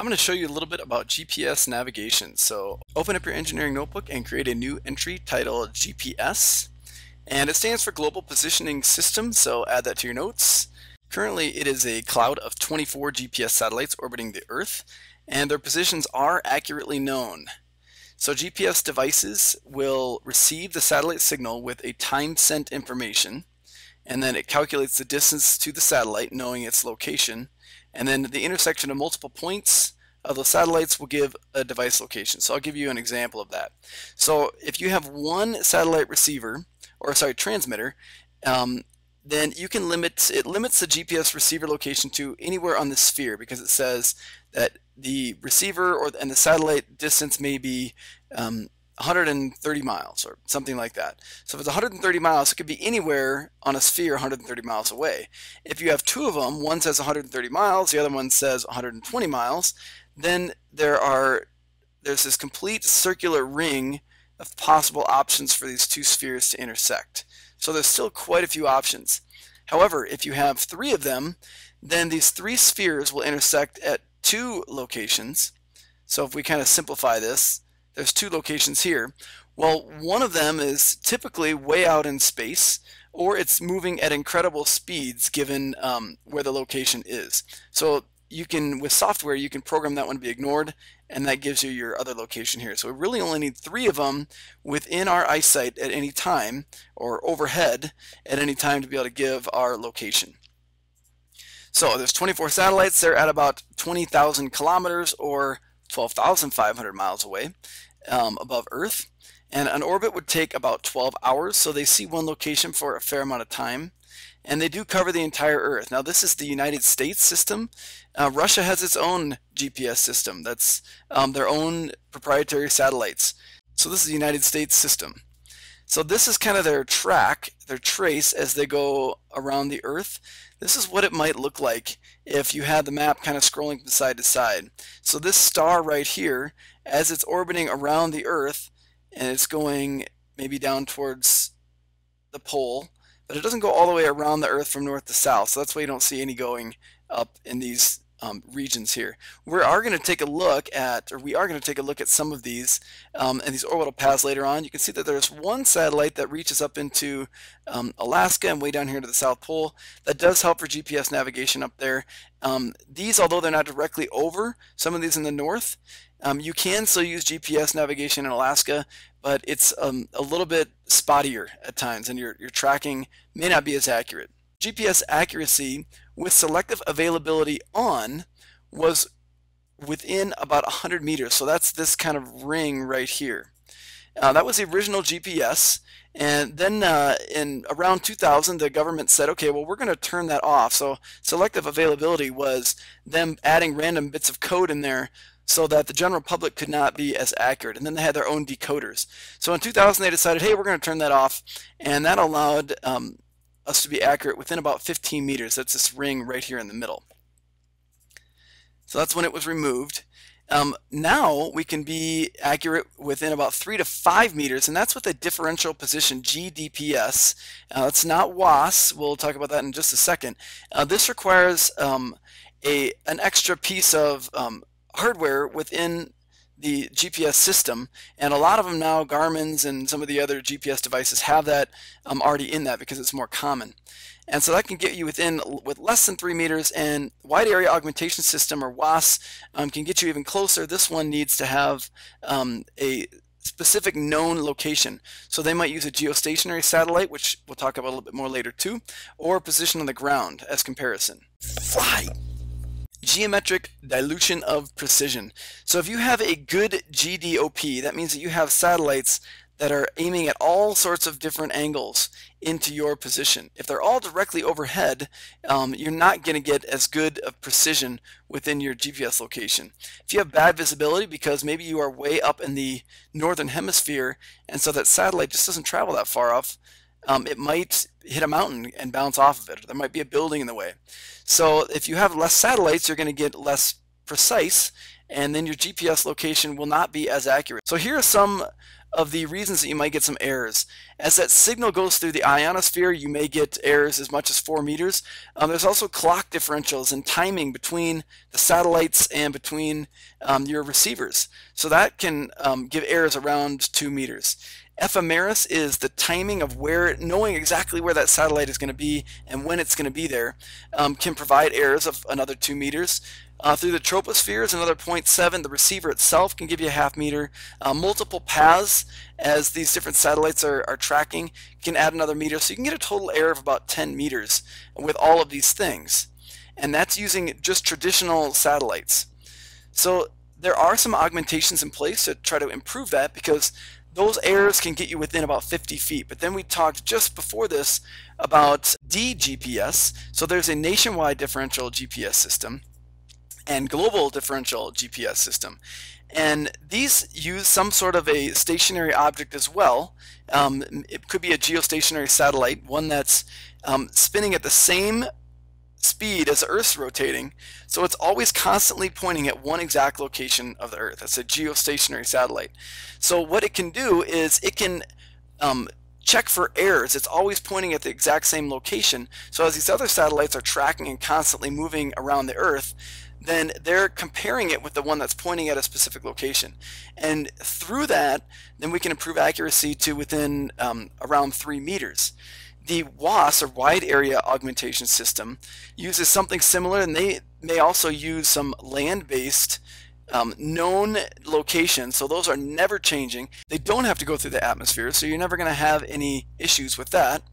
I'm going to show you a little bit about GPS navigation. So open up your engineering notebook and create a new entry titled GPS. And it stands for Global Positioning System, so add that to your notes. Currently it is a cloud of 24 GPS satellites orbiting the Earth, and their positions are accurately known. So GPS devices will receive the satellite signal with a time-sent information, and then it calculates the distance to the satellite knowing its location, and then the intersection of multiple points of the satellites will give a device location. So I'll give you an example of that. So if you have one satellite receiver, or sorry, transmitter, then you can limits the GPS receiver location to anywhere on the sphere, because it says that the receiver and the satellite distance may be 130 miles or something like that. So if it's 130 miles, it could be anywhere on a sphere 130 miles away. If you have two of them, one says 130 miles, the other one says 120 miles, then there's this complete circular ring of possible options for these two spheres to intersect. So there's still quite a few options. However, if you have three of them, then these three spheres will intersect at two locations. So if we kind of simplify this, there's two locations here. Well, one of them is typically way out in space, or it's moving at incredible speeds given where the location is. So you can, with software, you can program that one to be ignored, and that gives you your other location here. So we really only need three of them within our eyesight at any time, or overhead at any time, to be able to give our location. So there's 24 satellites. They're at about 20,000 kilometers or 12,500 miles away above Earth, and an orbit would take about 12 hours, so they see one location for a fair amount of time, and they do cover the entire Earth. Now this is the United States system. Russia has its own GPS system. That's their own proprietary satellites. So this is the United States system. So this is kind of their trace as they go around the Earth. This is what it might look like if you had the map kind of scrolling from side to side. So this star right here, as it's orbiting around the Earth, and it's going maybe down towards the pole, but it doesn't go all the way around the Earth from north to south. So that's why you don't see any going up in these regions here. We are going to take a look at some of these and these orbital paths later on. You can see that there's one satellite that reaches up into Alaska and way down here to the South Pole. That does help for GPS navigation up there. These, although they're not directly over some of these in the north, you can still use GPS navigation in Alaska, but it's a little bit spottier at times, and your tracking may not be as accurate. GPS accuracy with selective availability on was within about 100 meters. So that's this kind of ring right here. That was the original GPS. And then in around 2000, the government said, okay, well, we're going to turn that off. So selective availability was them adding random bits of code in there so that the general public could not be as accurate. And then they had their own decoders. So in 2000, they decided, hey, we're going to turn that off. And that allowed us to be accurate within about 15 meters. That's this ring right here in the middle. So that's when it was removed. Now we can be accurate within about 3 to 5 meters, and that's with a differential position, GDPS. It's not WAAS. We'll talk about that in just a second. This requires an extra piece of hardware within the GPS system, and a lot of them now, Garmin's and some of the other GPS devices, have that already in that because it's more common. And so that can get you with less than 3 meters, and Wide Area Augmentation System, or WAAS, can get you even closer. This one needs to have a specific known location. So they might use a geostationary satellite, which we'll talk about a little bit more later too, or position on the ground as comparison. Fly! Geometric dilution of precision. So if you have a good GDOP, that means that you have satellites that are aiming at all sorts of different angles into your position. If they're all directly overhead, you're not going to get as good of precision within your GPS location. If you have bad visibility because maybe you are way up in the northern hemisphere, and so that satellite just doesn't travel that far off, it might hit a mountain and bounce off of it, or there might be a building in the way. So if you have less satellites, you're going to get less precise, and then your GPS location will not be as accurate. So here are some of the reasons that you might get some errors. As that signal goes through the ionosphere, you may get errors as much as 4 meters. There's also clock differentials and timing between the satellites and between your receivers. So that can give errors around 2 meters. Ephemeris is the timing of knowing exactly where that satellite is going to be and when it's going to be there, can provide errors of another 2 meters. Through the troposphere is another 0.7. The receiver itself can give you a ½ meter. Multiple paths, as these different satellites are tracking, can add another meter. So you can get a total error of about 10 meters with all of these things. And that's using just traditional satellites. So there are some augmentations in place to try to improve that, because those errors can get you within about 50 feet. But then we talked just before this about DGPS. So there's a nationwide differential GPS system and global differential GPS system. And these use some sort of a stationary object as well. It could be a geostationary satellite, one that's spinning at the same speed as the Earth's rotating, so it's always constantly pointing at one exact location of the Earth. That's a geostationary satellite. So what it can do is it can check for errors. It's always pointing at the exact same location. So as these other satellites are tracking and constantly moving around the Earth, then they're comparing it with the one that's pointing at a specific location. And through that, then we can improve accuracy to within around 3 meters. The WAAS, or Wide Area Augmentation System, uses something similar, and they may also use some land-based known locations. So those are never changing. They don't have to go through the atmosphere, so you're never going to have any issues with that.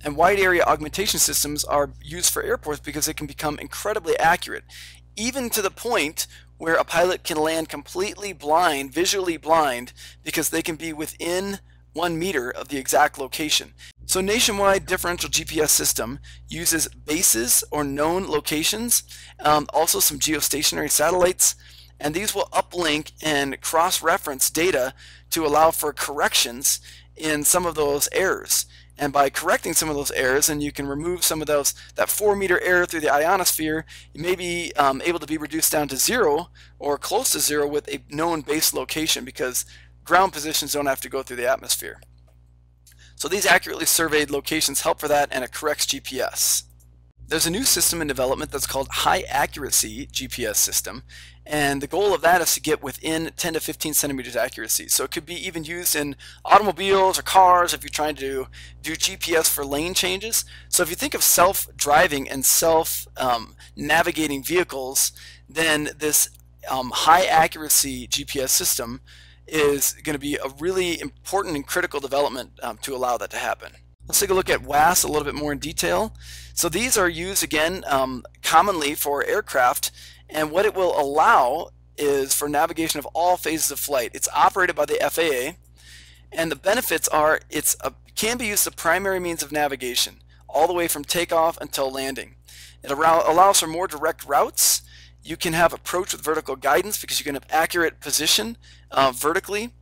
And wide area augmentation systems are used for airports because they can become incredibly accurate, even to the point where a pilot can land completely blind, visually blind, because they can be within 1 meter of the exact location. So nationwide differential GPS system uses bases or known locations, also some geostationary satellites, and these will uplink and cross-reference data to allow for corrections in some of those errors. And by correcting some of those errors, and you can remove some of those, that 4 meter error through the ionosphere, you may be able to be reduced down to 0 or close to 0 with a known base location, because ground positions don't have to go through the atmosphere. So these accurately surveyed locations help for that, and it corrects GPS. There's a new system in development that's called high accuracy GPS system, and the goal of that is to get within 10 to 15 centimeters accuracy. So it could be even used in automobiles or cars if you're trying to do GPS for lane changes. So if you think of self-driving and self-navigating vehicles, then this high accuracy GPS system is going to be a really important and critical development to allow that to happen. Let's take a look at WAAS a little bit more in detail. So these are used again commonly for aircraft, and what it will allow is for navigation of all phases of flight. It's operated by the FAA, and the benefits are it can be used as the primary means of navigation all the way from takeoff until landing. It allows for more direct routes. You can have approach with vertical guidance because you can have accurate position vertically,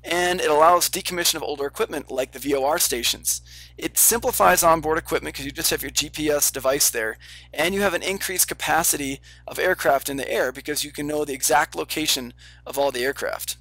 and it allows decommission of older equipment like the VOR stations. It simplifies onboard equipment because you just have your GPS device there, and you have an increased capacity of aircraft in the air because you can know the exact location of all the aircraft.